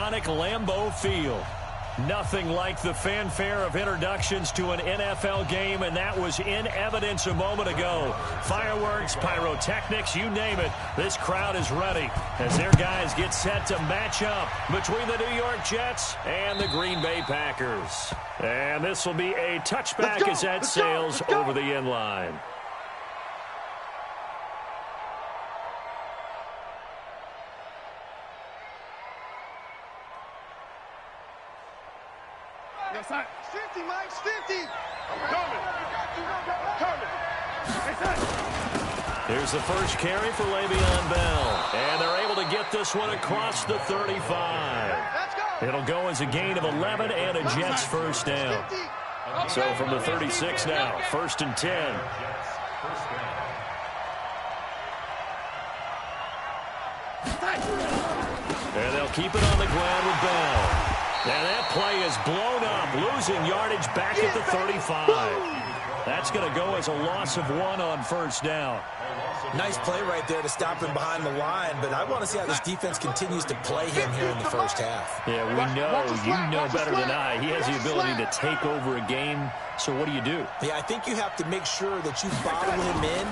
iconic Lambeau Field. Nothing like the fanfare of introductions to an NFL game, and that was in evidence a moment ago. Fireworks, pyrotechnics, you name it. This crowd is ready as their guys get set to match up between the New York Jets and the Green Bay Packers. And this will be a touchback as that sails over the end line. Yes, sir. 50, Mike, 50. Here's the first carry for Le'Veon Bell. And they're able to get this one across the 35. It'll go as a gain of 11 and a Jets first down. So from the 36 now, 1st and 10. And they'll keep it on the ground with Bell. And that play is blown up, losing yardage back at the 35. That's going to go as a loss of 1 on first down. Nice play right there to stop him behind the line, but I want to see how this defense continues to play him here in the first half. Yeah, we know. You know better than I. He has the ability to take over a game. So what do you do? Yeah, I think you have to make sure that you bottle him in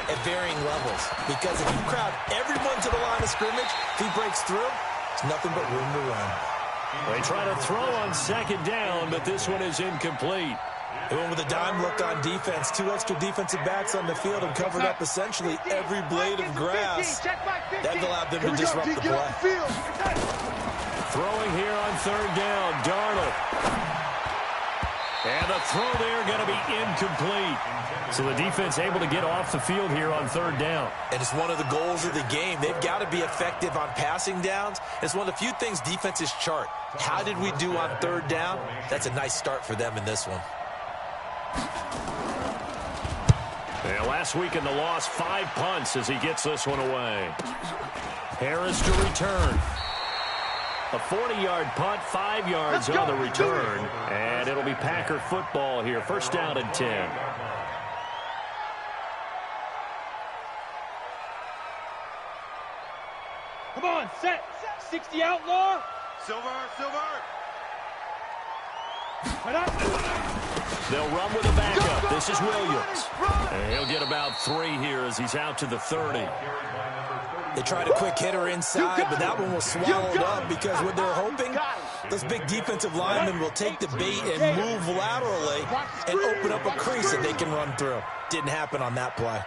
at varying levels. Because if you crowd everyone to the line of scrimmage, if he breaks through, it's nothing but room to run. They try to throw on 2nd down, but this one is incomplete. They went with a dime look on defense. 2 extra defensive backs on the field and covered up essentially every blade of grass. That allowed them to disrupt the play. Throwing here on 3rd down, Darnold. And the throw there going to be incomplete. So the defense able to get off the field here on 3rd down. And it's one of the goals of the game. They've got to be effective on passing downs. It's one of the few things defenses chart. How did we do on 3rd down? That's a nice start for them in this one. And last week in the loss, 5 punts as he gets this one away. Harris to return. A 40-yard punt, 5 yards on the return. And it'll be Packer football here. 1st down and 10. Come on, set. 60 outlaw. Silver. They'll run with a backup. This is Williams. And he'll get about 3 here as he's out to the 30. They tried a quick hitter inside, but that one was swallowed up because what they're hoping, those big defensive linemen will take the bait and move laterally and open up a crease that they can run through. Didn't happen on that play.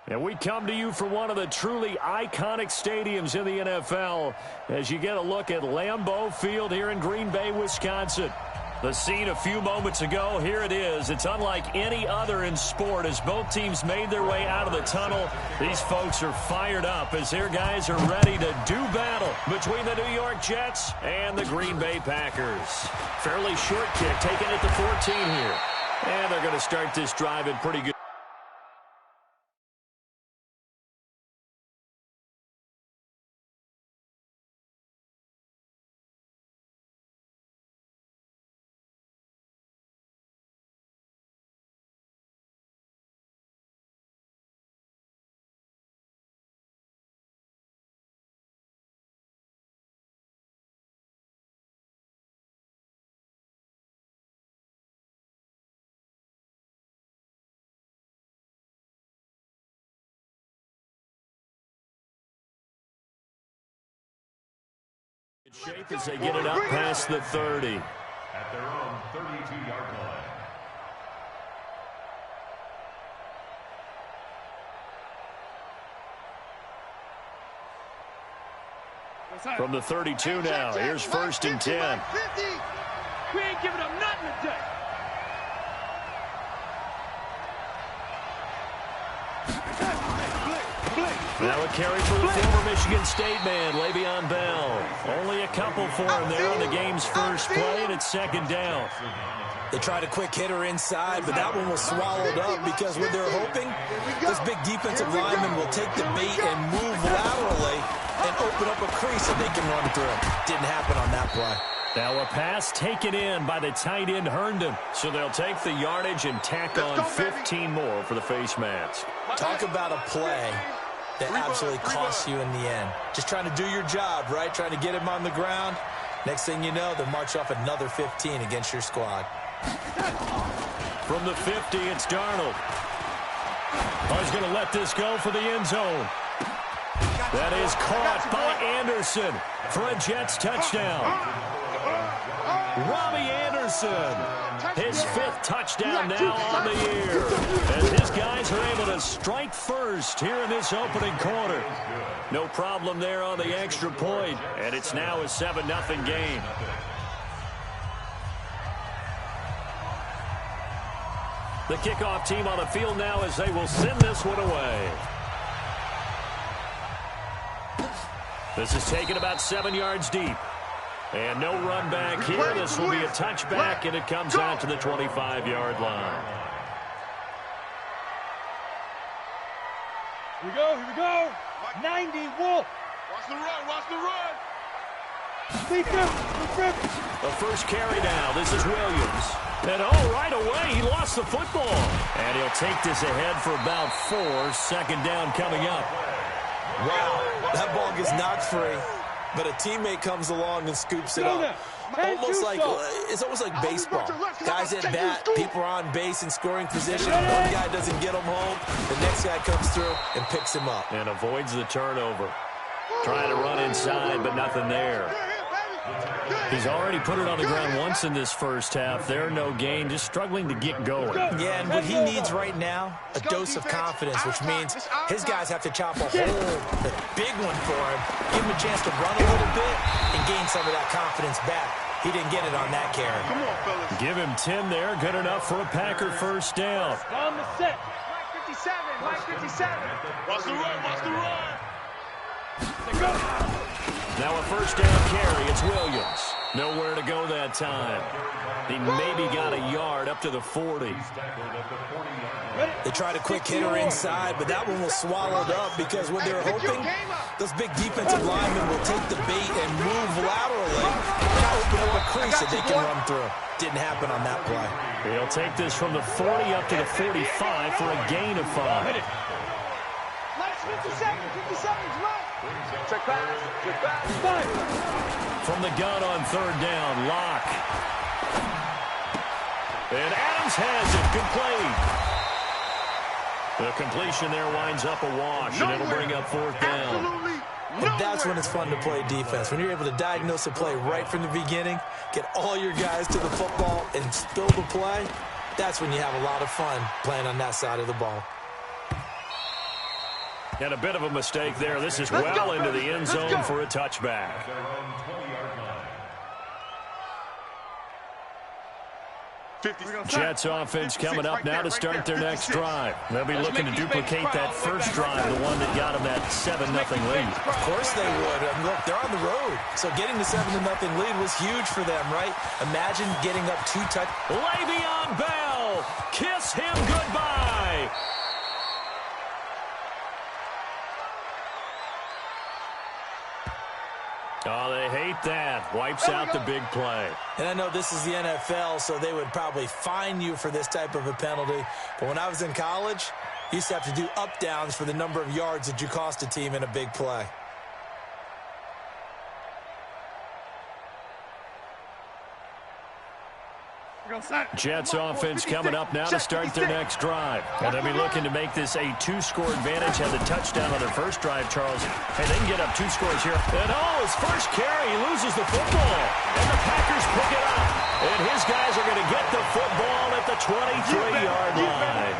And we come to you from one of the truly iconic stadiums in the NFL as you get a look at Lambeau Field here in Green Bay, Wisconsin. The scene a few moments ago, here it is. It's unlike any other in sport as both teams made their way out of the tunnel. These folks are fired up as their guys are ready to do battle between the New York Jets and the Green Bay Packers. Fairly short kick taken at the 14 here. And they're going to start this drive in pretty good. Shape as they get it up past the 30. At their own 32-yard line. From the 32 now, here's 1st and 10. We ain't giving up nothing today. Now a carry for the former Michigan State man, Le'Veon Bell. Only a couple for him there on the game's first play, and it's 2nd down. They tried a quick hitter inside, but that one was swallowed up because what they're hoping, this big defensive lineman will take the bait and move laterally and open up a crease that they can run through. Didn't happen on that play. Now a pass taken in by the tight end Herndon. So they'll take the yardage and tack on 15 more for the face mask. Talk about a play that absolutely costs you in the end. Just trying to do your job, right? Trying to get him on the ground. Next thing you know, they'll march off another 15 against your squad. From the 50, it's Darnold. He's going to let this go for the end zone. That is caught by Anderson for a Jets touchdown. Robbie Anderson, his 5th touchdown now on the year. As his guys are able to strike first here in this opening quarter. No problem there on the extra point, and it's now a 7-0 game. The kickoff team on the field now as they will send this one away. This is taken about 7 yards deep. And no run back here. This will be a touchback, and it comes out to the 25-yard line. Here we go, here we go. 90, Wolf. Watch the run, watch the run. The first carry now. This is Williams. And right away, he lost the football. And he'll take this ahead for about 4. 2nd down coming up. Wow, that ball gets knocked free. But a teammate comes along and scoops it up. It's almost like baseball. Guys at bat, people are on base in scoring position. One guy doesn't get him home. The next guy comes through and picks him up. And avoids the turnover. Trying to run inside, but nothing there. He's already put it on the ground once in this first half. There, no gain, just struggling to get going. Yeah, and what he needs right now, a dose of confidence, which means his guys have to chop a hole, a big one for him, give him a chance to run a little bit and gain some of that confidence back. He didn't get it on that carry. Come on, fellas. Give him 10 there, good enough for a Packer first down. On the set. Mike 57. Watch the run, watch the run. Now a first down carry, it's Williams. Nowhere to go that time. He maybe got a yard up to the 40. They tried a quick hitter inside, but that one was swallowed up because what they're hoping, those big defensive linemen will take the bait and move laterally and open up a crease that they can run through. Didn't happen on that play. He'll take this from the 40 up to the 45 for a gain of 5. Mike 57's right. Check pass, check pass. From the gun on 3rd down, Locke. And Adams has it, complete. The completion there winds up a wash, and it'll bring up 4th down. And that's when it's fun to play defense. When you're able to diagnose a play right from the beginning, get all your guys to the football, and spill the play, that's when you have a lot of fun playing on that side of the ball. And a bit of a mistake there. This is well into the end zone for a touchback. Jets offense coming up now to start their next drive. They'll be looking to duplicate that first drive, the one that got them that 7-0 lead. Of course they would. Look, they're on the road. So getting the 7-0 lead was huge for them, right? Imagine getting up 2 touchdowns. Le'Veon Bell, kiss him goodbye. Oh, they hate that. Wipes out the big play. And I know this is the NFL, so they would probably fine you for this type of a penalty. But when I was in college, you used to have to do up-downs for the number of yards that you cost a team in a big play. Jets offense coming up now to start their next drive. And they'll be looking to make this a 2-score advantage. Had the touchdown on their first drive, Charles. And they can get up 2 scores here. And his first carry, he loses the football. And the Packers pick it up. And his guys are going to get the football at the 23-yard line.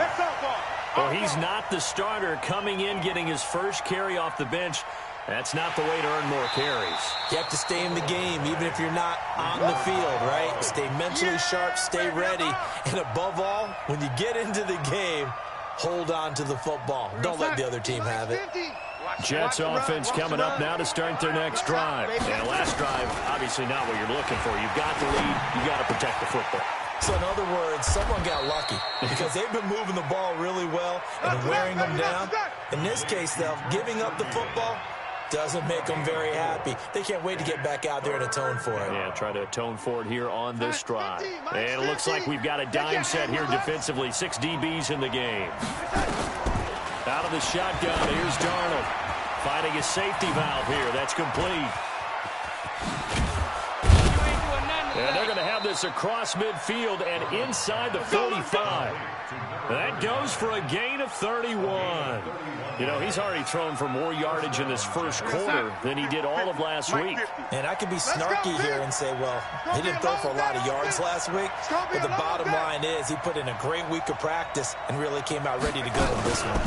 Well, he's not the starter coming in, getting his first carry off the bench. That's not the way to earn more carries. You have to stay in the game, even if you're not on the field, right? Stay mentally sharp, stay ready. And above all, when you get into the game, hold on to the football. Don't let the other team have it. Jets offense coming up now to start their next drive. And last drive, obviously not what you're looking for. You've got the lead. You've got to protect the football. So in other words, someone got lucky because they've been moving the ball really well and wearing them down. In this case, though, giving up the football doesn't make them very happy. They can't wait to get back out there and atone for it. Yeah, try to atone for it here on this drive. And it looks like we've got a dime set here defensively. 6 DBs in the game. Out of the shotgun, here's Darnold. Finding a safety valve here. That's complete. And they're going to have this across midfield and inside the 45. That goes for a gain of 31. You know, he's already thrown for more yardage in this first quarter than he did all of last week. And I could be snarky here and say, well, he didn't throw for a lot of yards last week. But the bottom line is he put in a great week of practice and really came out ready to go in this one.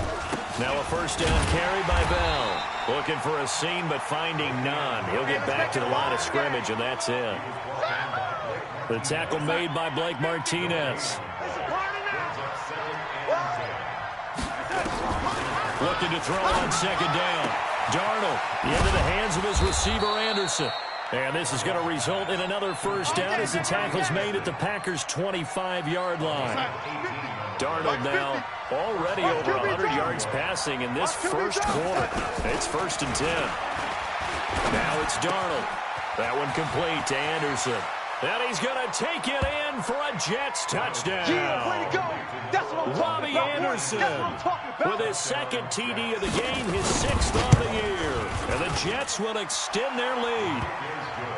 Now a first down carry by Bell. Looking for a seam, but finding none. He'll get back to the line of scrimmage, and that's it. The tackle made by Blake Martinez. Looking to throw on second down. Darnold into the hands of his receiver, Anderson. And this is going to result in another first down as the tackle's made at the Packers' 25-yard line. Darnold now already over 100 yards passing in this first quarter. It's 1st and 10. Now it's Darnold. That one complete to Anderson. And he's going to take it in for a Jets touchdown. Yeah, way to go. That's what I'm talking Robbie about, Anderson That's what I'm talking about. with his 2nd TD of the game, his 6th on the year. And the Jets will extend their lead.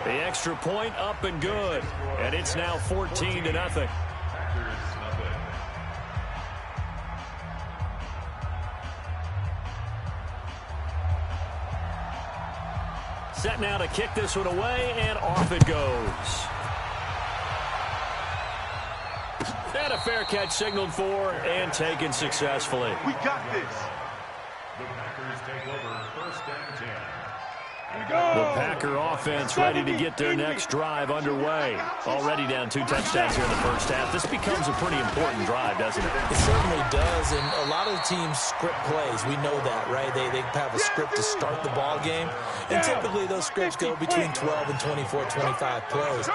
The extra point up and good. And it's now 14-0. Set now to kick this one away, and off it goes. And a fair catch signaled for and taken successfully. We got this. The Packers take over 1st and 10. The Packer offense ready to get their next drive underway. Already down 2 touchdowns here in the first half. This becomes a pretty important drive, doesn't it? It certainly does, and a lot of the teams script plays. We know that, right? They have a script to start the ball game, and typically those scripts go between 12 and 24, 25 plays.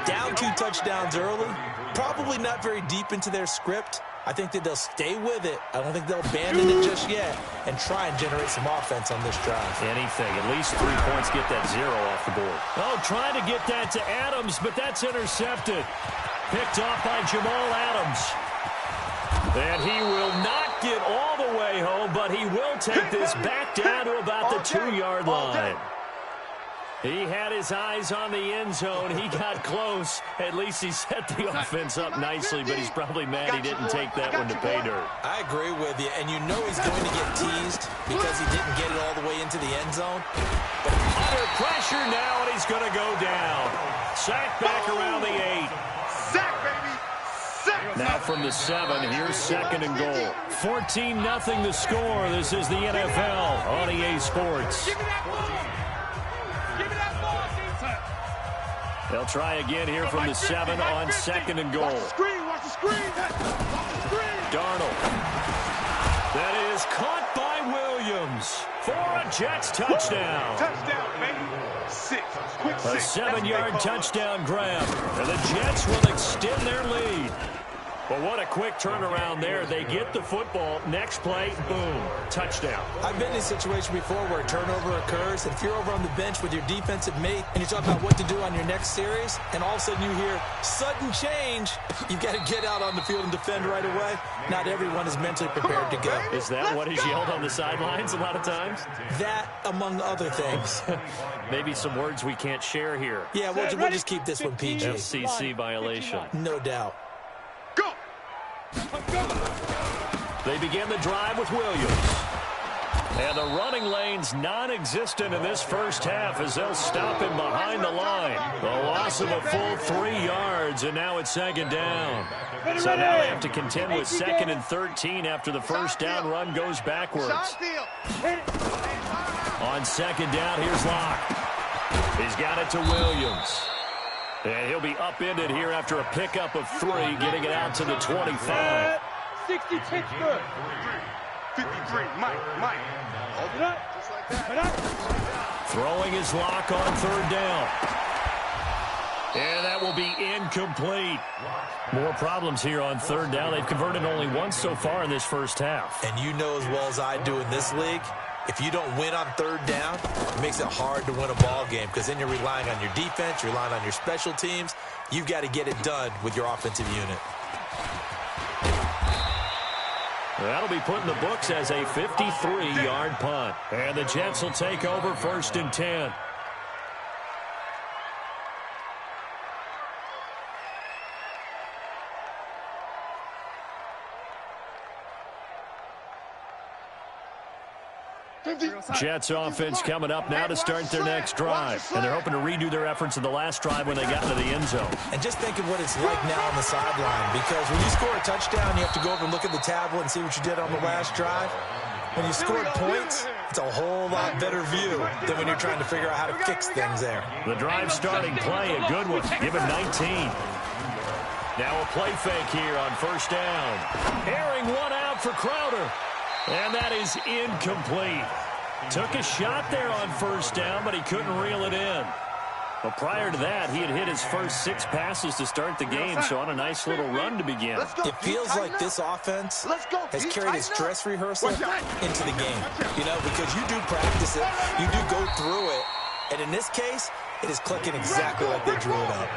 Down 2 touchdowns early, probably not very deep into their script. I think that they'll stay with it. I don't think they'll abandon it just yet and try and generate some offense on this drive. Anything. At least 3 points, get that 0 off the board. Oh, trying to get that to Adams, but that's intercepted. Picked off by Jamal Adams. And he will not get all the way home, but he will take this back down to about the 2-yard line. He had his eyes on the end zone. He got close. At least he set the offense up nicely, but he's probably mad he didn't take that one to pay dirt. I agree with you, and you know he's going to get teased because he didn't get it all the way into the end zone. But under pressure now, and he's going to go down. Sacked back around the 8. Sack, baby. Sack. Now from the 7, here's 2nd and goal. 14-0 the score. This is the NFL on EA Sports. Give me that ball. Give me that ball, They'll try again here from the 7 on 2nd and goal. Watch the screen. Watch the screen. Watch the screen. Darnold. That is caught by Williams for a Jets touchdown. Touchdown, baby. 6. Quick 6. A 7-yard touchdown grab. And the Jets will extend their lead. But what a quick turnaround there. They get the football. Next play, boom, touchdown. I've been in a situation before where a turnover occurs, and if you're over on the bench with your defensive mate and you're talking about what to do on your next series, and all of a sudden you hear sudden change, you've got to get out on the field and defend right away. Not everyone is mentally prepared to go. Is that what is yelled on the sidelines a lot of times? That, among other things. Maybe some words we can't share here. Yeah, we'll just keep this one PG. FCC violation. No doubt. Go. They begin the drive with Williams. And the running lane's non-existent in this first half as they'll stop him behind the line. The loss of a full 3 yards, and now it's 2nd down. So now they have to contend with 2nd and 13 after the first down run goes backwards. On 2nd down, here's Locke. He's got it to Williams. And he'll be upended here after a pickup of 3, getting it out to the 25. 60 Pittsburgh. 53. Mike. Hold it up. Just like that. Throwing his Locke on 3rd down. And that will be incomplete. More problems here on 3rd down. They've converted only once so far in this first half. And you know as well as I do in this league, if you don't win on 3rd down, it makes it hard to win a ball game because then you're relying on your defense, you're relying on your special teams. You've got to get it done with your offensive unit. That'll be put in the books as a 53-yard punt. And the Jets will take over 1st and 10. Jets offense coming up now to start their next drive. And they're hoping to redo their efforts in the last drive when they got into the end zone. And just think of what it's like now on the sideline, because when you score a touchdown, you have to go over and look at the tablet and see what you did on the last drive. When you scored points, it's a whole lot better view than when you're trying to figure out how to fix things there. The drive starting play, a good one. Give him 19. Now a play fake here on 1st down. Airing one out for Crowder. And that is incomplete. Took a shot there on 1st down, but he couldn't reel it in. But prior to that, he had hit his first 6 passes to start the game, so on a nice little run to begin. It feels like this offense has carried its dress rehearsal into the game, because you do practice it, you do go through it, and in this case, it is clicking exactly like they drew it up.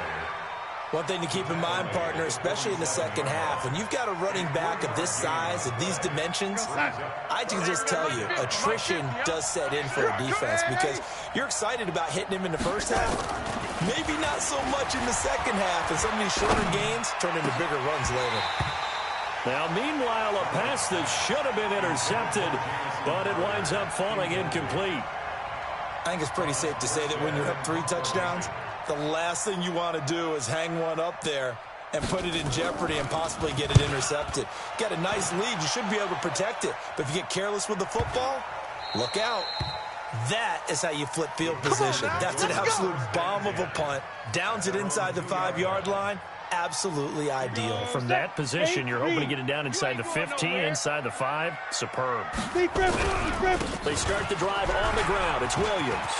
One thing to keep in mind, partner, especially in the second half, when you've got a running back of this size, of these dimensions, I can just tell you, attrition does set in for a defense because you're excited about hitting him in the first half, maybe not so much in the second half, and some of these shorter gains turn into bigger runs later. Now, meanwhile, a pass that should have been intercepted, but it winds up falling incomplete. I think it's pretty safe to say that when you're up 3 touchdowns, the last thing you want to do is hang one up there and put it in jeopardy and possibly get it intercepted. Got a nice lead. You should be able to protect it. But if you get careless with the football, look out. That is how you flip field position. That's an absolute bomb of a punt. Downs it inside the 5-yard line. Absolutely ideal. From that position, you're hoping to get it down inside the 15, inside the 5. Superb. They start the drive on the ground. It's Williams.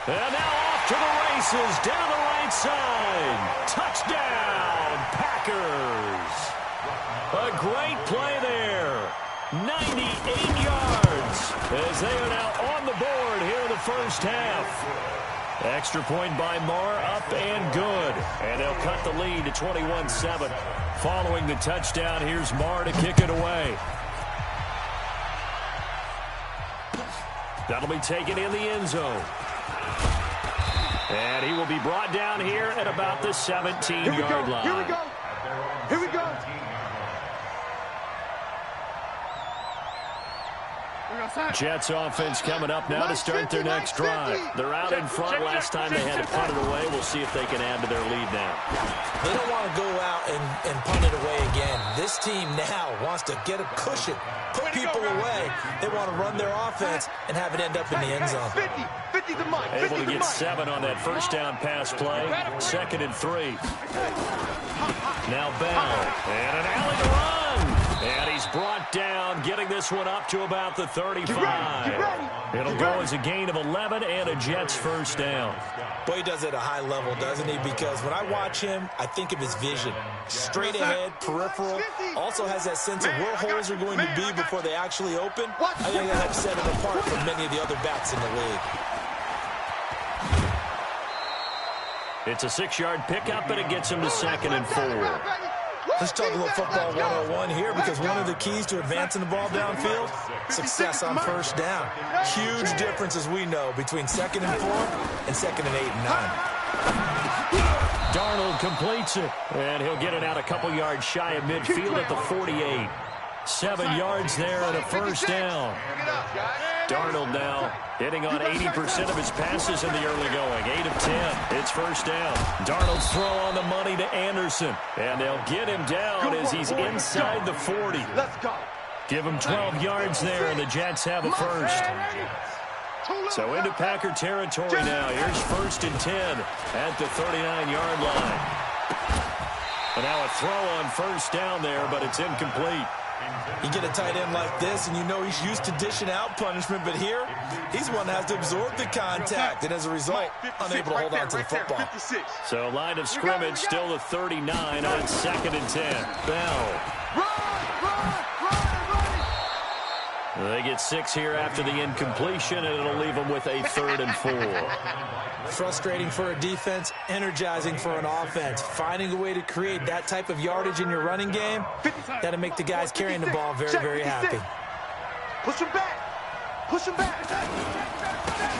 And now off to the races, down the right side. Touchdown, Packers. A great play there. 98 yards as they are now on the board here in the first half. Extra point by Marr, up and good. And they'll cut the lead to 21-7. Following the touchdown, here's Marr to kick it away. That'll be taken in the end zone. And he will be brought down here at about the 17-yard line. Here we go. Here we go. Jets offense coming up now to start their next drive. They're out in front. Last time they had to punt it away. We'll see if they can add to their lead now. They don't want to go out and punt it away again. This team now wants to get a cushion, put people away. They want to run their offense and have it end up in the end zone. Able to get 7 on that first down pass play. 2nd and 3. Now Bell. And an alley to run. And he's brought down, getting this one up to about the 35. It'll go as a gain of 11 and a Jets first down. Boy, he does it at a high level, doesn't he? Because when I watch him, I think of his vision. Straight ahead, peripheral. Also has that sense of where holes are going to be before they actually open. I think that helps set him apart from many of the other backs in the league. It's a 6-yard pickup, and it gets him to 2nd and 4. Let's talk a little football 101 here, because one of the keys to advancing the ball downfield, success on first down. Huge difference, as we know, between 2nd and 4 and 2nd and 8 and 9. Darnold completes it, and he'll get it out a couple yards shy of midfield at the 48. 7 yards there and a first down. Darnold now hitting on 80% of his passes in the early going. 8 of 10. It's first down. Darnold's throw on the money to Anderson. And they'll get him down as he's inside the 40. Let's go. Give him 12 yards there, and the Jets have a first. So into Packer territory now. Here's 1st and 10 at the 39-yard line. And now a throw on first down there, but it's incomplete. You get a tight end like this, and you know he's used to dishing out punishment, but here, he's one that has to absorb the contact, and as a result, unable to hold on to the football. So line of scrimmage still the 39 on 2nd and 10. Bell. They get 6 here after the incompletion, and it'll leave them with a 3rd and 4. Frustrating for a defense, energizing for an offense. Finding a way to create that type of yardage in your running game, that'll make the guys carrying the ball very, very happy. Push him back. Push him back.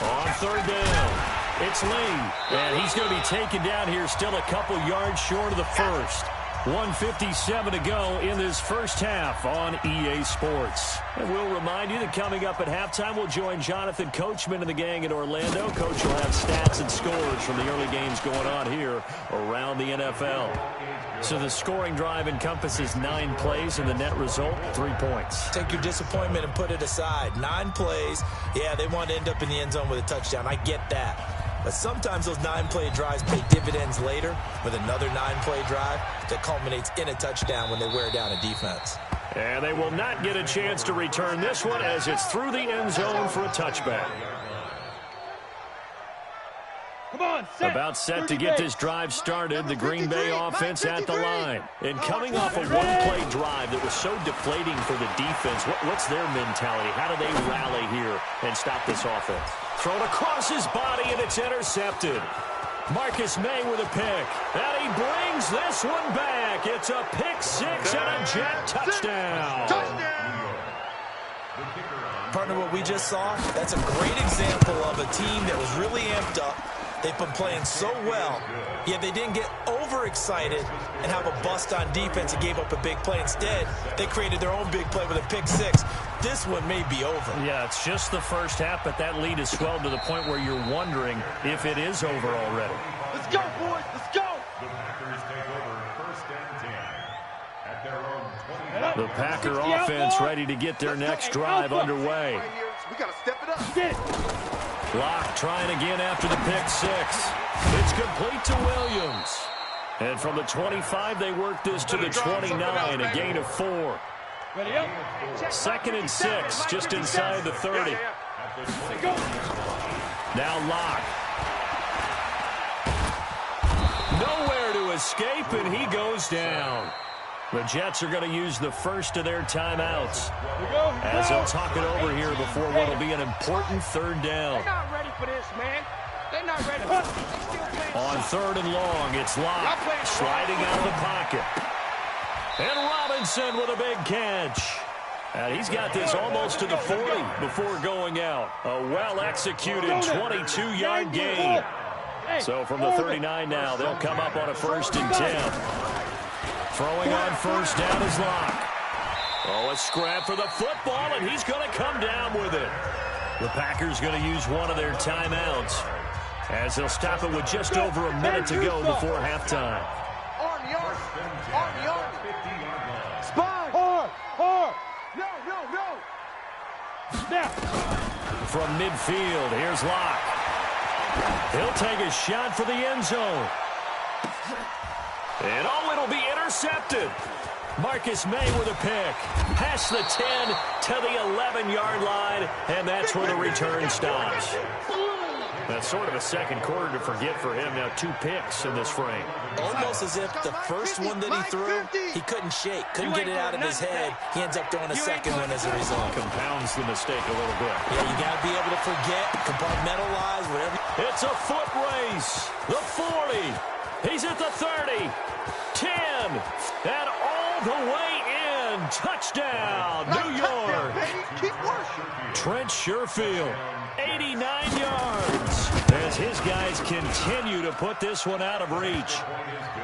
On 3rd down, it's Lee, and he's going to be taken down here still a couple yards short of the first. 1:57 to go in this first half on EA Sports. And we'll remind you that coming up at halftime, we'll join Jonathan Coachman and the gang in Orlando. Coach will have stats and scores from the early games going on here around the NFL. So the scoring drive encompasses 9 plays, and the net result, 3 points. Take your disappointment and put it aside. 9 plays. Yeah, they want to end up in the end zone with a touchdown. I get that. But sometimes those 9-play drives pay dividends later with another 9-play drive that culminates in a touchdown when they wear down a defense. And they will not get a chance to return this one as it's through the end zone for a touchback. About set to get this drive started, the Green Bay offense at the line. And coming off a one-play drive that was so deflating for the defense, what's their mentality? How do they rally here and stop this offense? Thrown across his body, and it's intercepted. Marcus May with a pick. And he brings this one back. It's a pick-6 and a Jet touchdown. Partner, what we just saw, that's a great example of a team that was really amped up. They've been playing so well, yet they didn't get overexcited and have a bust on defense and gave up a big play. Instead, they created their own big play with a pick-6. This one may be over. Yeah, it's just the first half, but that lead has swelled to the point where you're wondering if it is over already. Let's go, boys. Let's go. The Packers take over 1st and 10 at their own 20. The Packer offense ready to get their next drive underway. We got to step it up. Locke trying again after the pick-6. It's complete to Williams. And from the 25, they work this to the 29, a gain of 4. 2nd and 6, just inside the 30. Now Locke. Nowhere to escape, and he goes down. The Jets are going to use the first of their timeouts as they'll talk it over here before what will be an important 3rd down. They're not ready for this, man. They're not ready. On 3rd and long, it's Locke sliding out of the pocket. And Robinson with a big catch. And he's got this almost to the 40 before going out. A well-executed 22-yard gain. So from the 39 now, they'll come up on a 1st and 10. Throwing on 1st down is Locke. Oh, a scrap for the football, and he's going to come down with it. The Packers going to use one of their timeouts as they'll stop it with just over a minute to go before halftime. Army. Spy. Hard. No. Snap. From midfield, here's Locke. He'll take a shot for the end zone. And it'll be intercepted. Marcus May with a pick. Past the 10 to the 11-yard line, and that's where the return stops. That's sort of a second quarter to forget for him. Now 2 picks in this frame. Almost as if the first one that he threw, he couldn't shake, couldn't get it out of his head. He ends up throwing a second one as a result. Compounds the mistake a little bit. Yeah, you got to be able to forget, compartmentalize, whatever. It's a foot race. The 40. He's at the 30. 10. And all the way in. Touchdown, New York. Keep working. Trent Sherfield, 89 yards. As his guys continue to put this one out of reach.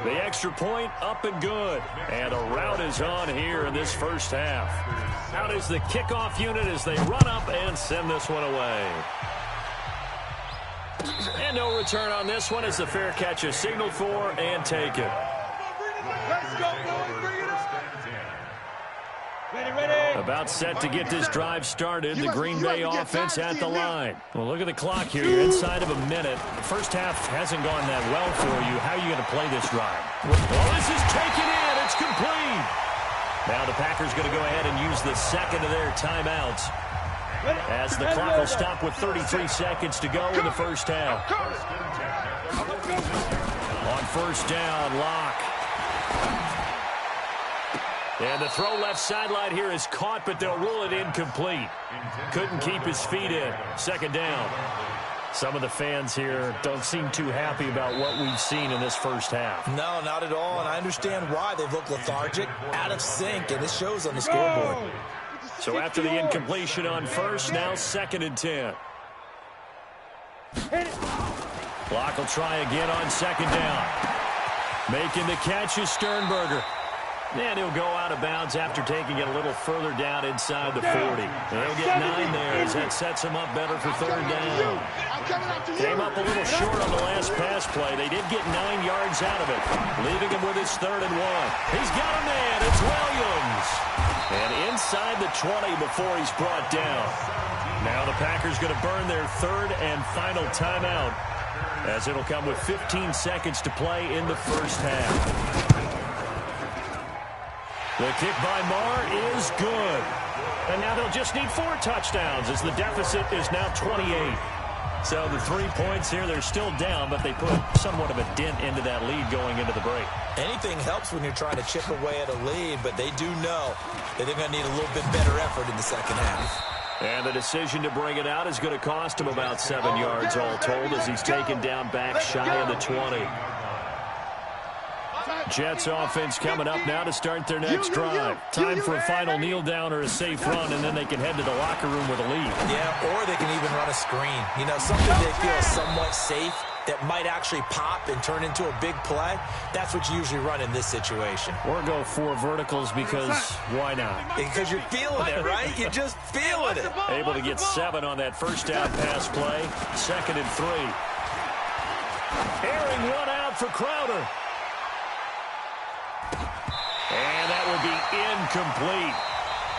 The extra point up and good. And a rout is on here in this first half. Out is the kickoff unit as they run up and send this one away. And no return on this one as the fair catch is signaled for and taken. Let's go, boys. Bring it up. Ready. About set to get this drive started. The Green Bay offense at the line. Well, look at the clock here. You're inside of a minute. The first half hasn't gone that well for you. How are you going to play this drive? Oh, this is taken in. It's complete. Now the Packers going to go ahead and use the second of their timeouts as the clock will stop with 33 seconds to go in the first half. On first down, Locke. And the throw left sideline here is caught, but they'll rule it incomplete. Couldn't keep his feet in. Second down. Some of the fans here don't seem too happy about what we've seen in this first half. No, not at all, and I understand why. They've looked lethargic, out of sync, and it shows on the scoreboard. So after the incompletion on first, now 2nd and 10. Locke will try again on second down. Making the catch is Sternberger. And he'll go out of bounds after taking it a little further down inside the 40. They'll get 9 there as that sets him up better for third down. Came up a little short on the last pass play. They did get 9 yards out of it, leaving him with his 3rd and 1. He's got a man. It's Williams. And inside the 20 before he's brought down. Now the Packers going to burn their 3rd and final timeout as it'll come with 15 seconds to play in the first half. The kick by Marr is good. And now they'll just need 4 touchdowns as the deficit is now 28. So the 3 points here, they're still down, but they put somewhat of a dent into that lead going into the break. Anything helps when you're trying to chip away at a lead, but they do know that they're going to need a little bit better effort in the second half. And the decision to bring it out is going to cost him about 7 yards all told as he's taken down back shy of the 20. Jets offense coming up now to start their next drive. Time for a final kneel down or a safe run, and then they can head to the locker room with a lead. Yeah, or they can even run a screen. You know, something they feel somewhat safe that might actually pop and turn into a big play. That's what you usually run in this situation. Or go 4 verticals because why not? Because you're feeling it, right? You're just feeling it. Able to get 7 on that first down pass play. 2nd and 3. Airing one out for Crowder. And that will be incomplete.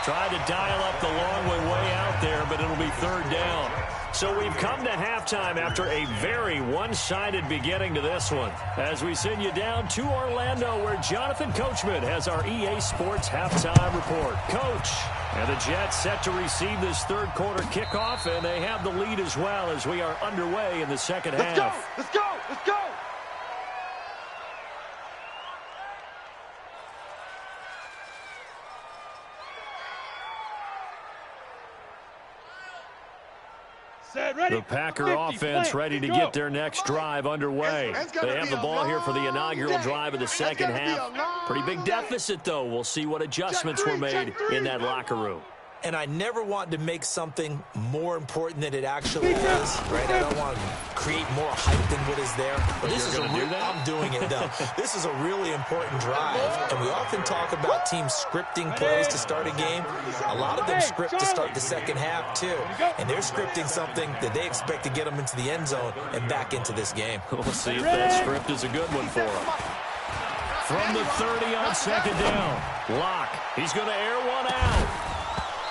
Tried to dial up the long way out there, but it'll be 3rd down. So we've come to halftime after a very one-sided beginning to this one. As we send you down to Orlando, where Jonathan Coachman has our EA Sports halftime report. Coach, and the Jets set to receive this 3rd quarter kickoff, and they have the lead as well as we are underway in the second half. Let's go! Let's go! The Packer offense ready to get their next drive underway. They have the ball here for the inaugural drive of the second half. Pretty big deficit, though. We'll see what adjustments were made in that locker room. And I never want to make something more important than it actually is, right? I don't want to create more hype than what is there. But this is I'm doing it now. This is a really important drive, and we often talk about teams scripting plays to start a game. A lot of them script to start the second half too, and they're scripting something that they expect to get them into the end zone and back into this game. We'll see if that script is a good one for them. From the 30 on second down, Locke. He's going to air one out.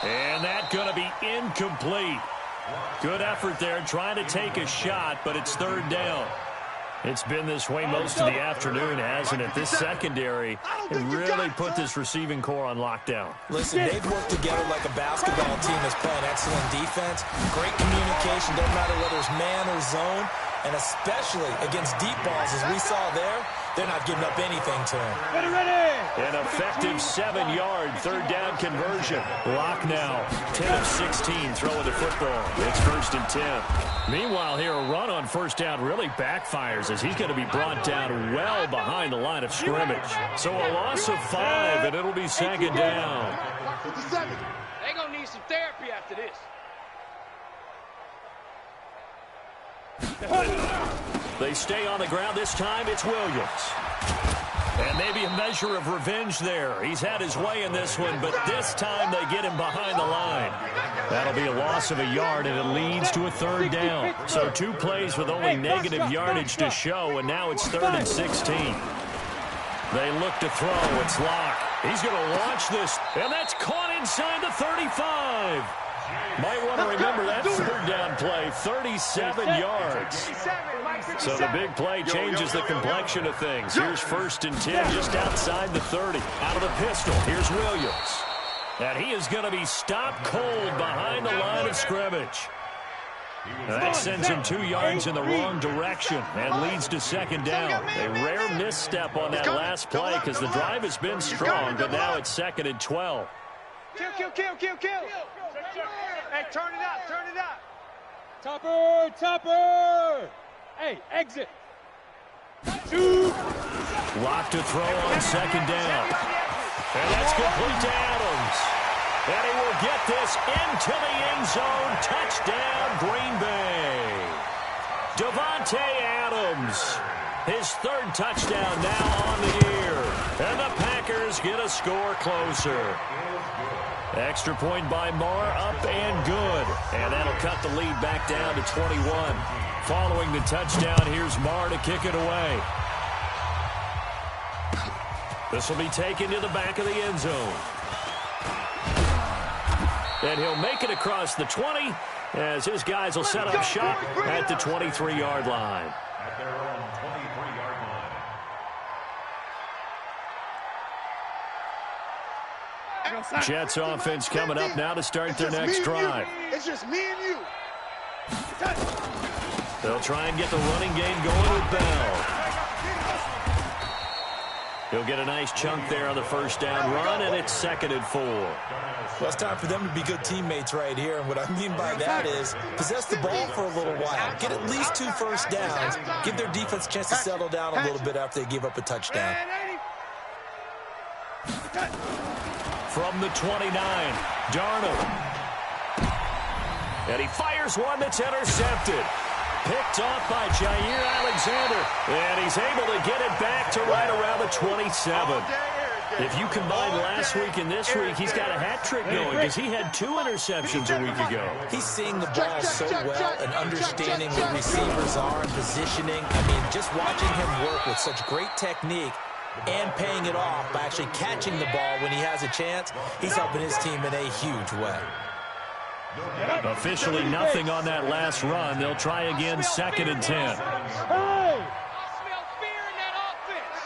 And that's going to be incomplete. Good effort there trying to take a shot, but it's third down. It's been this way most of the afternoon, hasn't it? This secondary really put this receiving core on lockdown. Listen, they've worked together like a basketball team that's playing excellent defense. Great communication, doesn't matter whether it's man or zone. And especially against deep balls, as we saw there, they're not giving up anything to him. An effective 7-yard third down conversion. Locke now 10 of 16 throwing the football. It's 1st and 10. Meanwhile, here a run on first down really backfires as he's going to be brought down well behind the line of scrimmage. So a loss of 5, and it'll be second down. They're going to need some therapy after this. They stay on the ground. This time it's Williams. And maybe a measure of revenge there. He's had his way in this one, but this time they get him behind the line. That'll be a loss of a yard, and it leads to a third down. So 2 plays with only negative yardage to show, and now it's 3rd and 16. They look to throw. It's Locke. He's going to launch this, and that's caught inside the 35. Might want to remember that third down play, 37 yards. So the big play changes the complexion of things. Here's 1st and 10 just outside the 30. Out of the pistol, here's Williams. And he is going to be stopped cold behind the line of scrimmage. That sends him 2 yards in the wrong direction and leads to second down. A rare misstep on that last play because the drive has been strong, but now it's 2nd and 12. Kill. Hey, turn it out. Topper. Hey, exit. Shoot. Locke to throw on second down. And that's complete to Adams. And he will get this into the end zone. Touchdown, Green Bay. Davante Adams. His 3rd touchdown now on the year. And the Packers get a score closer. Extra point by Marr, up and good. And that'll cut the lead back down to 21. Following the touchdown, here's Marr to kick it away. This will be taken to the back of the end zone. And he'll make it across the 20 as his guys will set up shop at the 23-yard line. At their own 23-yard line. Jets offense coming up now to start their next drive. It's just me and you. They'll try and get the running game going with Bell. He'll get a nice chunk there on the first down run, and it's 2nd and 4. Well, it's time for them to be good teammates right here. And what I mean by that is possess the ball for a little while. Get at least 2 first downs. Give their defense a chance to settle down a little bit after they give up a touchdown. From the 29, Darnold. And he fires one that's intercepted. Picked off by Jair Alexander. And he's able to get it back to right around the 27. If you combine last week and this week, he's got a hat trick going because he had 2 interceptions a week ago. He's seeing the ball so well and understanding where receivers are and positioning. I mean, just watching him work with such great technique and paying it off by actually catching the ball when he has a chance, he's helping his team in a huge way. Officially nothing on that last run. They'll try again, 2nd and 10. I smell fear in that offense.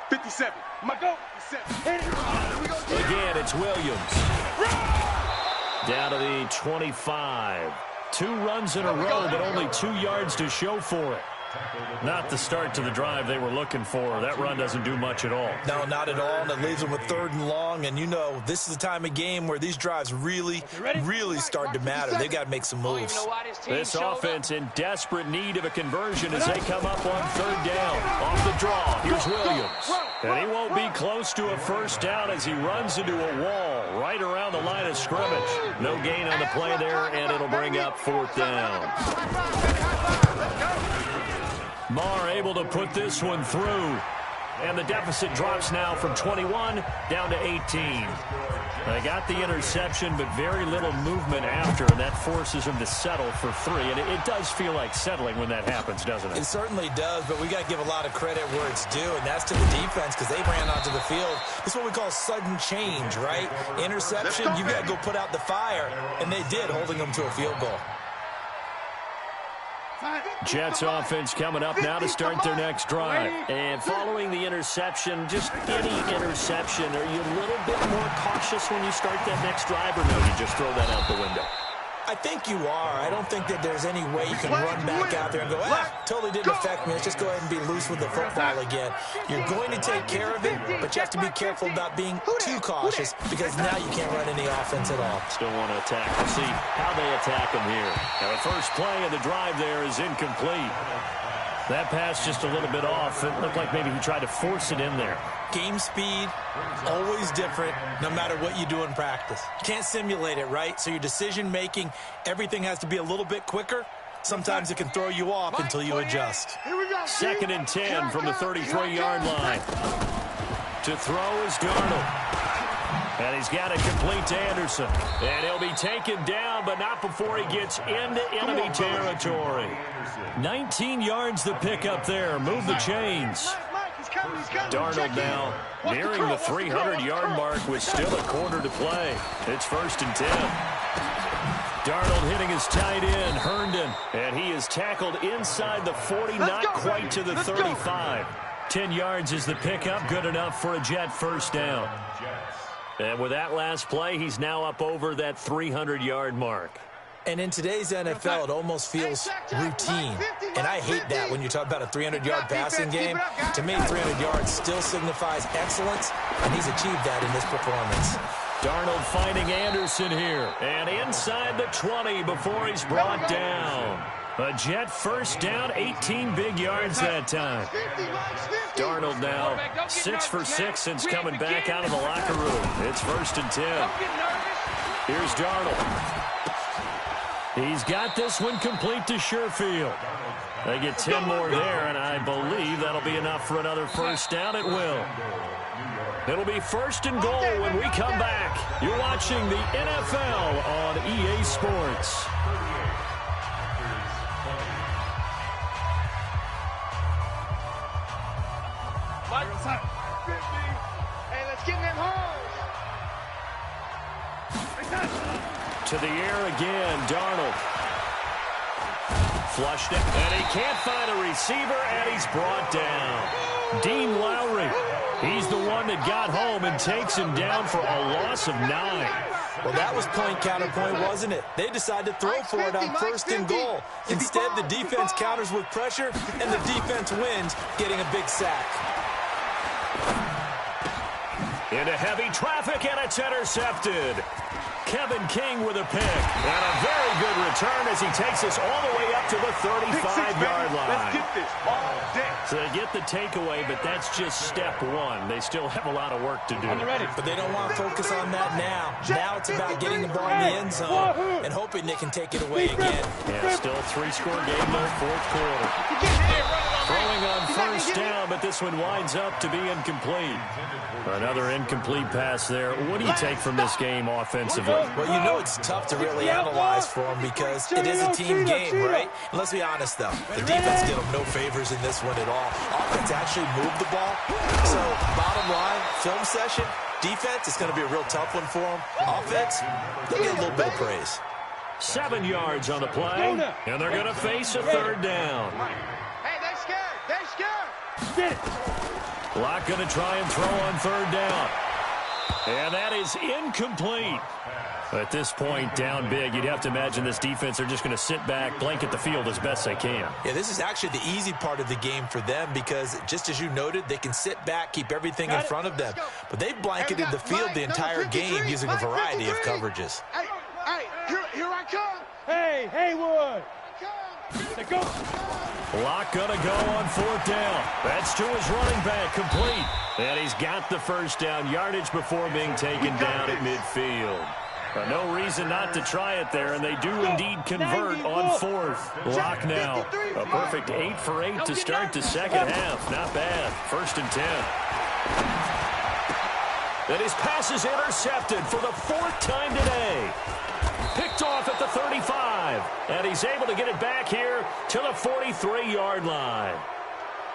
57. My go. 57. Again, it's Williams. Down to the 25. 2 runs in a row, but only 2 yards to show for it. Not the start to the drive they were looking for. That run doesn't do much at all. No, not at all, and it leaves them with 3rd and long. And you know, this is the time of game where these drives really start to matter. They've got to make some moves. This offense in desperate need of a conversion as they come up on 3rd down. Off the draw, here's Williams. And he won't be close to a first down as he runs into a wall right around the line of scrimmage. No gain on the play there, and it'll bring up 4th down. Lamar able to put this one through. And the deficit drops now from 21 down to 18. They got the interception, but very little movement after, and that forces them to settle for 3. And it does feel like settling when that happens, doesn't it? It certainly does, but we got to give a lot of credit where it's due, and that's to the defense because they ran onto the field. This is what we call sudden change, right? Interception, you got to go put out the fire, and they did, holding them to a field goal. Jets offense coming up now to start their next drive. And following the interception, just any interception, are you a little bit more cautious when you start that next drive, or no, you just throw that out the window? I think you are. I don't think that there's any way you can run back out there and go, totally didn't affect me. Let's just go ahead and be loose with the football again. You're going to take care of it, but you have to be careful about being too cautious because now you can't run any offense at all. Still want to attack. We'll see how they attack them here. Now, the first play of the drive there is incomplete. That pass just a little bit off. It looked like maybe he tried to force it in there. Game speed, always different, no matter what you do in practice. You can't simulate it, right? So your decision-making, everything has to be a little bit quicker. Sometimes it can throw you off until you adjust. 2nd and 10 from the 33-yard line. To throw is Darnold. And he's got it complete to Anderson. And he'll be taken down, but not before he gets into enemy territory. 19 yards the pickup there. Move the chains. Darnold now nearing the 300-yard mark with still a quarter to play. It's 1st and 10. Darnold hitting his tight end, Herndon. And he is tackled inside the 40, not quite to the 35. 10 yards is the pickup, good enough for a Jet first down. And with that last play, he's now up over that 300-yard mark. And in today's NFL, it almost feels routine. And I hate that when you talk about a 300-yard passing game. To me, 300 yards still signifies excellence, and he's achieved that in this performance. Darnold finding Anderson here. And inside the 20 before he's brought down. A Jet first down, 18 big yards that time. Darnold now 6 for 6 since coming back out of the locker room. It's 1st and 10. Here's Darnold. He's got this one complete to Sherfield. They get 10 more there, and I believe that'll be enough for another first down. It will. It'll be 1st and goal when we come back. You're watching the NFL on EA Sports. Hey, let's get in them holes. To the air again, Darnold. Flushed it, and he can't find a receiver, and he's brought down. Dean Lowry, he's the one that got home and takes him down for a loss of 9. Well, that was point counterpoint, wasn't it? They decided to throw for it on 1st and goal. Instead, the defense counters with pressure, and the defense wins, getting a big sack. Into heavy traffic, and it's intercepted. Kevin King with a pick. And a very good return as he takes us all the way up to the 35-yard line. Let's get this all day. So they get the takeaway, but that's just step 1. They still have a lot of work to do. But they don't want to focus on that now. Now it's about getting the ball in the end zone and hoping they can take it away again. Yeah, still a 3-score game, though, 4th quarter. Throwing on first down, but this one winds up to be incomplete. Another incomplete pass there. What do you take from this game offensively? Well, you know it's tough to really analyze for them because it is a team game, right? And let's be honest, though. The defense did them no favors in this one at all. Offense actually moved the ball. So, bottom line, film session, defense, it's going to be a real tough one for them. Offense, they'll get a little bit of praise. 7 yards on the play, and they're going to face a 3rd down. Hey, they're scared. They're scared. Get it. Locke going to try and throw on 3rd down. And that is incomplete. At this point, down big, you'd have to imagine this defense are just going to sit back, blanket the field as best they can. Yeah, this is actually the easy part of the game for them because, just as you noted, they can sit back, keep everything in front of them. But they've blanketed the field the entire game using a variety of coverages. Hey, here I come. Hey, Haywood. Let's go. Locke going to go on 4th down. That's to his running back, complete. And he's got the first down, yardage before being taken down at midfield. No reason not to try it there, and they do indeed convert on fourth. Lock now. A perfect 8 for 8 to start the second half. Not bad. 1st and 10. And his pass is intercepted for the 4th time today. Picked off at the 35. And he's able to get it back here to the 43-yard line.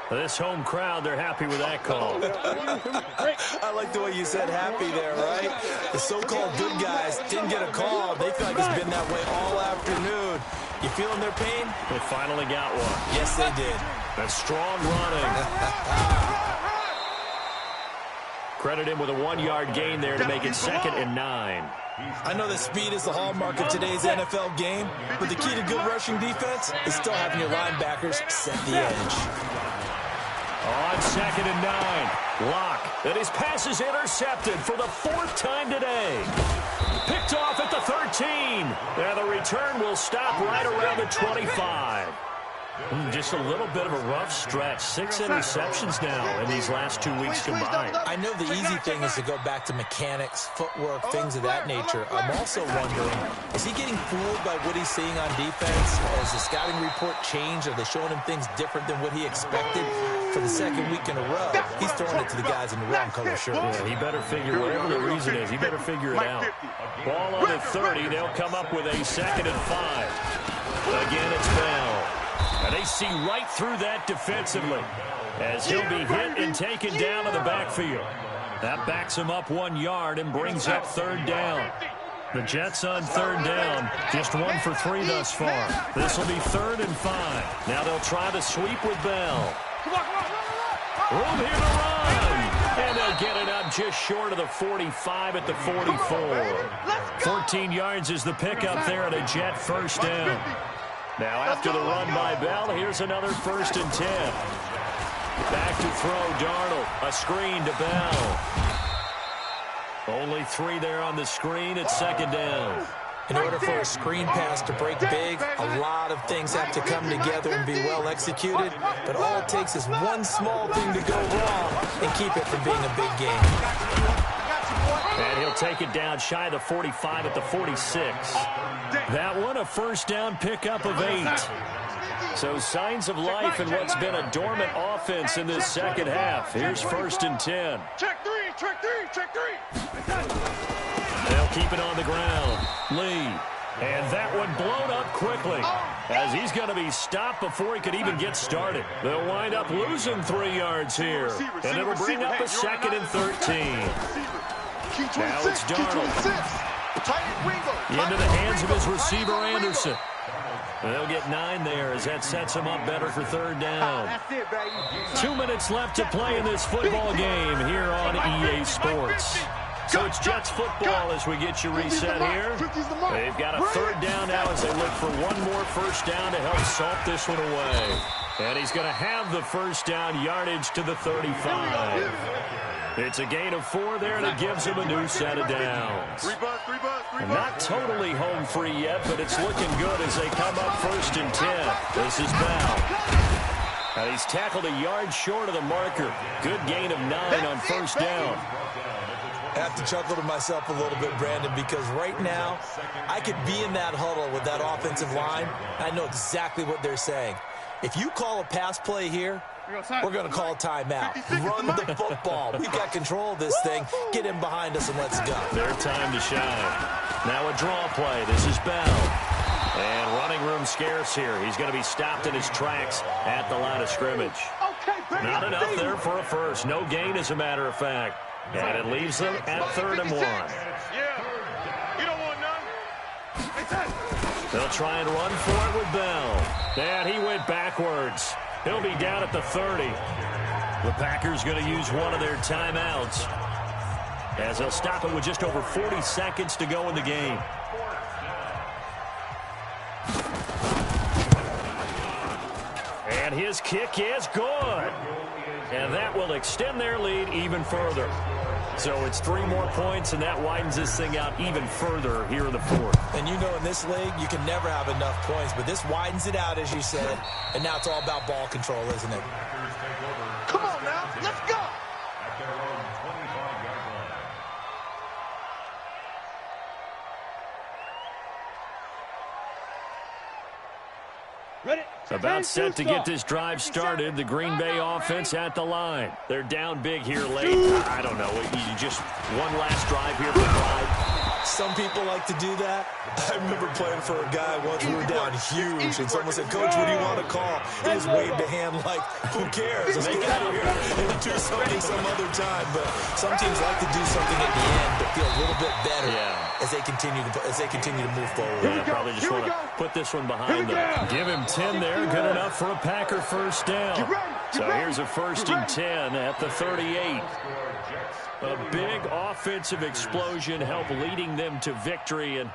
This home crowd, they're happy with that call. I like the way you said happy there, right? The so-called good guys didn't get a call. They feel like it's been that way all afternoon. You feeling their pain? They finally got one. Yes, they did. A strong running. Credit him with a 1-yard gain there to make it 2nd and 9. I know that speed is the hallmark of today's NFL game, but the key to good rushing defense is still having your linebackers set the edge. On 2nd and 9, Locke, and his pass is intercepted for the 4th time today. Picked off at the 13. And the return will stop right around the 25. Just a little bit of a rough stretch. 6 interceptions now in these last 2 weeks combined. I know the easy thing is to go back to mechanics, footwork, things of that nature. I'm also wondering, is he getting fooled by what he's seeing on defense? Has the scouting report changed? Are they showing him things different than what he expected? For the 2nd week in a row, he's throwing it to the guys in the wrong color shirt. Yeah, he better figure, whatever the reason is, he better figure it out. Ball on the 30. They'll come up with a 2nd and 5. Again, it's Bell. And they see right through that defensively as he'll be hit and taken down to the backfield. That backs him up 1 yard and brings up 3rd down. The Jets on 3rd down, just 1 for 3 thus far. This will be 3rd and 5. Now they'll try the sweep with Bell. Room here to run. And they'll get it up just short of the 45 at the 44. 14 yards is the pickup there at a Jet 1st down. Now after the run by Bell, here's another 1st and 10. Back to throw, Darnold. A screen to Bell. Only 3 there on the screen at 2nd down. In order for a screen pass to break big, a lot of things have to come together and be well executed. But all it takes is one small thing to go wrong and keep it from being a big game. And he'll take it down shy of the 45 at the 46. That one, a 1st down pickup of 8. So signs of life in what's been a dormant offense in this 2nd half. Here's 1st and 10. Check 3, check 3, check 3. They'll keep it on the ground. Lee. And that one blown up quickly as he's going to be stopped before he could even get started. They'll wind up losing 3 yards here. And it'll bring up a 2nd and 13. Now it's Darnold. Into the hands of his receiver, Anderson. They'll get 9 there as that sets him up better for 3rd down. 2 minutes left to play in this football game here on EA Sports. So it's Jets football as we get you reset here. They've got a 3rd down now as they look for one more 1st down to help salt this one away. And he's going to have the 1st down yardage to the 35. It's a gain of 4 there, and it gives him a new set of downs. Not totally home free yet, but it's looking good as they come up 1st and 10. This is Bell. And he's tackled a yard short of the marker. Good gain of 9 on 1st down. I have to chuckle to myself a little bit, Brandon, because right now I could be in that huddle with that offensive line. I know exactly what they're saying. If you call a pass play here, we're going to call a timeout. Run the football. We've got control of this thing. Get him behind us and let's go. Their time to shine. Now a draw play. This is Bell. And running room scarce here. He's going to be stopped in his tracks at the line of scrimmage. Not enough there for a 1st. No gain, as a matter of fact. And it leaves them at 3rd and 1. You don't want none. They'll try and run for it with Bell. And he went backwards. He'll be down at the 30. The Packers going to use one of their timeouts as they'll stop it with just over 40 seconds to go in the game. And his kick is good. And that will extend their lead even further. So it's 3 more points, and that widens this thing out even further here in the 4th. And you know in this league, you can never have enough points, but this widens it out, as you said. And now it's all about ball control, isn't it? Come on now, let's go. About set to get this drive started. The Green Bay offense at the line. They're down big here late. I don't know. You just one last drive here for Clyde. Some people like to do that. I remember playing for a guy once. We were down huge, and someone said, "Coach, what do you want to call?" He just waved a hand like, "Who cares? Let's get out of here and do something some other time." But some teams like to do something at the end to feel a little bit better as they continue to move forward. Yeah, probably just want to put this one behind them. Give him 10 there. Good enough for a Packer first down. So here's a 1st and 10 at the 38. A big offensive explosion helped leading them to victory. And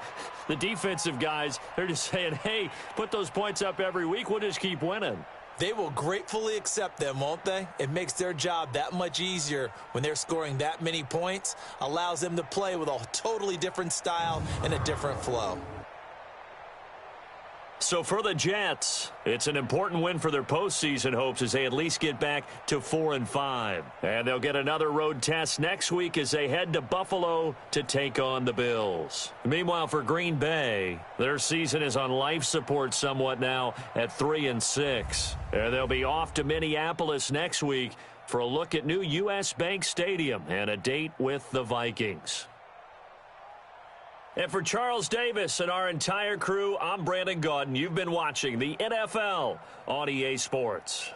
the defensive guys, they're just saying, hey, put those points up every week. We'll just keep winning. They will gratefully accept them, won't they? It makes their job that much easier when they're scoring that many points. Allows them to play with a totally different style and a different flow. So for the Jets, it's an important win for their postseason hopes as they at least get back to 4-5. And they'll get another road test next week as they head to Buffalo to take on the Bills. Meanwhile, for Green Bay, their season is on life support somewhat now at 3-6. And they'll be off to Minneapolis next week for a look at new U.S. Bank Stadium and a date with the Vikings. And for Charles Davis and our entire crew, I'm Brandon Gaudin. You've been watching the NFL on EA Sports.